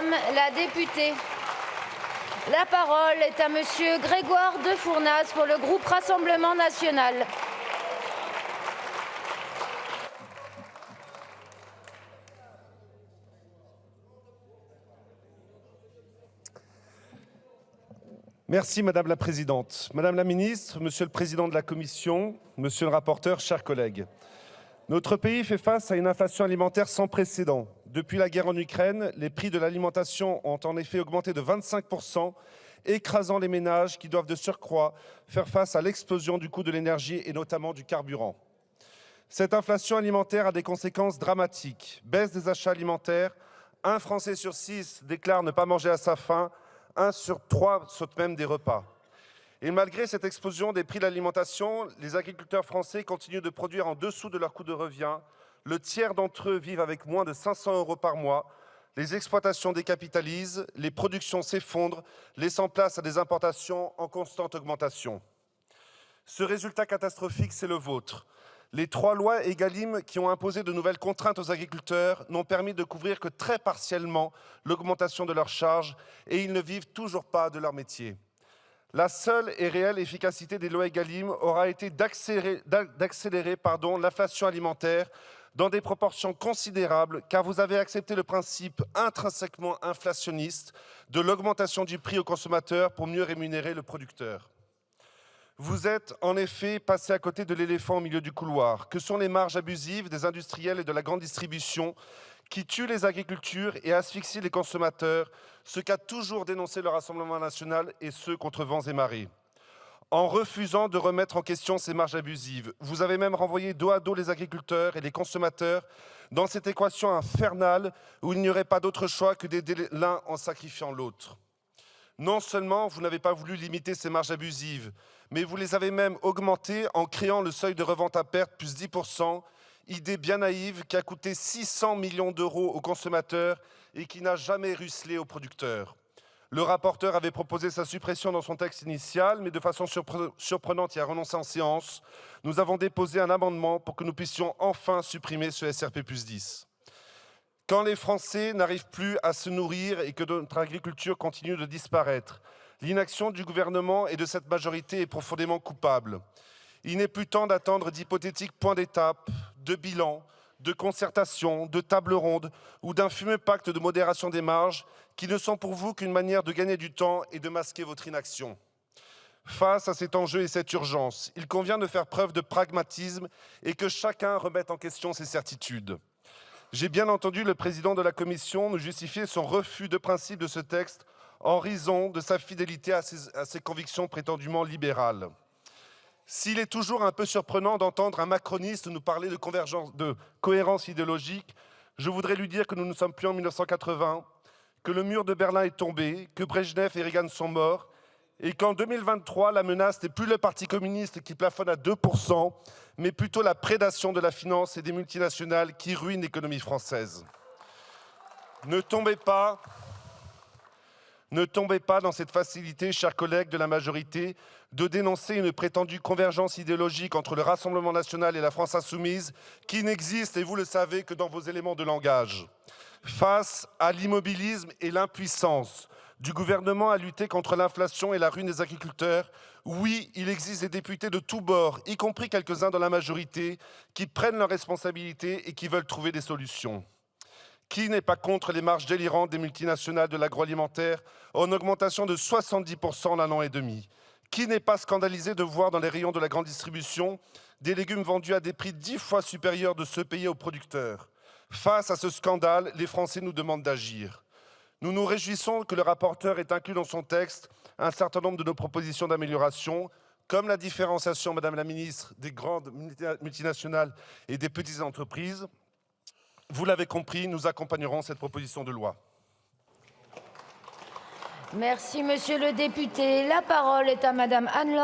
Madame la députée. La parole est à Monsieur Grégoire de Fournas pour le groupe Rassemblement national. Merci Madame la Présidente. Madame la Ministre, Monsieur le Président de la Commission, Monsieur le rapporteur, chers collègues. Notre pays fait face à une inflation alimentaire sans précédent. Depuis la guerre en Ukraine, les prix de l'alimentation ont en effet augmenté de 25%, écrasant les ménages qui doivent de surcroît faire face à l'explosion du coût de l'énergie et notamment du carburant. Cette inflation alimentaire a des conséquences dramatiques. Baisse des achats alimentaires, 1 Français sur 6 déclare ne pas manger à sa faim, 1 sur 3 saute même des repas. Et malgré cette explosion des prix de l'alimentation, les agriculteurs français continuent de produire en dessous de leur coût de revient. Le tiers d'entre eux vivent avec moins de 500 € par mois. Les exploitations décapitalisent, les productions s'effondrent, laissant place à des importations en constante augmentation. Ce résultat catastrophique, c'est le vôtre. Les 3 lois Egalim qui ont imposé de nouvelles contraintes aux agriculteurs n'ont permis de couvrir que très partiellement l'augmentation de leurs charges et ils ne vivent toujours pas de leur métier. La seule et réelle efficacité des lois Egalim aura été d'accélérer l'inflation alimentaire dans des proportions considérables, car vous avez accepté le principe intrinsèquement inflationniste de l'augmentation du prix au consommateur pour mieux rémunérer le producteur. Vous êtes en effet passé à côté de l'éléphant au milieu du couloir, que sont les marges abusives des industriels et de la grande distribution qui tuent les agricultures et asphyxient les consommateurs, ce qu'a toujours dénoncé le Rassemblement national et ce contre vents et marées. En refusant de remettre en question ces marges abusives, vous avez même renvoyé dos à dos les agriculteurs et les consommateurs dans cette équation infernale où il n'y aurait pas d'autre choix que d'aider l'un en sacrifiant l'autre. Non seulement vous n'avez pas voulu limiter ces marges abusives, mais vous les avez même augmentées en créant le seuil de revente à perte plus 10%, idée bien naïve qui a coûté 600 millions € aux consommateurs et qui n'a jamais ruisselé aux producteurs. Le rapporteur avait proposé sa suppression dans son texte initial, mais de façon surprenante, il a renoncé en séance. Nous avons déposé un amendement pour que nous puissions enfin supprimer ce SRP plus 10. Quand les Français n'arrivent plus à se nourrir et que notre agriculture continue de disparaître, l'inaction du gouvernement et de cette majorité est profondément coupable. Il n'est plus temps d'attendre d'hypothétiques points d'étape, de bilan, de concertation, de table ronde ou d'un fumeux pacte de modération des marges qui ne sont pour vous qu'une manière de gagner du temps et de masquer votre inaction. Face à cet enjeu et cette urgence, il convient de faire preuve de pragmatisme et que chacun remette en question ses certitudes. J'ai bien entendu le président de la Commission nous justifier son refus de principe de ce texte en raison de sa fidélité à ses convictions prétendument libérales. S'il est toujours un peu surprenant d'entendre un macroniste nous parler de cohérence idéologique, je voudrais lui dire que nous ne sommes plus en 1980, que le mur de Berlin est tombé, que Brejnev et Reagan sont morts, et qu'en 2023, la menace n'est plus le Parti communiste qui plafonne à 2%, mais plutôt la prédation de la finance et des multinationales qui ruinent l'économie française. Ne tombez pas dans cette facilité, chers collègues de la majorité, de dénoncer une prétendue convergence idéologique entre le Rassemblement national et la France insoumise, qui n'existe, et vous le savez, que dans vos éléments de langage. Face à l'immobilisme et l'impuissance du gouvernement à lutter contre l'inflation et la ruine des agriculteurs, oui, il existe des députés de tous bords, y compris quelques-uns dans la majorité, qui prennent leurs responsabilités et qui veulent trouver des solutions. Qui n'est pas contre les marges délirantes des multinationales de l'agroalimentaire en augmentation de 70% en 1 an et demi? Qui n'est pas scandalisé de voir dans les rayons de la grande distribution des légumes vendus à des prix 10 fois supérieurs de ceux payés aux producteurs? Face à ce scandale, les Français nous demandent d'agir. Nous nous réjouissons que le rapporteur ait inclus dans son texte un certain nombre de nos propositions d'amélioration, comme la différenciation, Madame la Ministre, des grandes multinationales et des petites entreprises. Vous l'avez compris, nous accompagnerons cette proposition de loi. Merci, Monsieur le député. La parole est à Madame Anne-Laure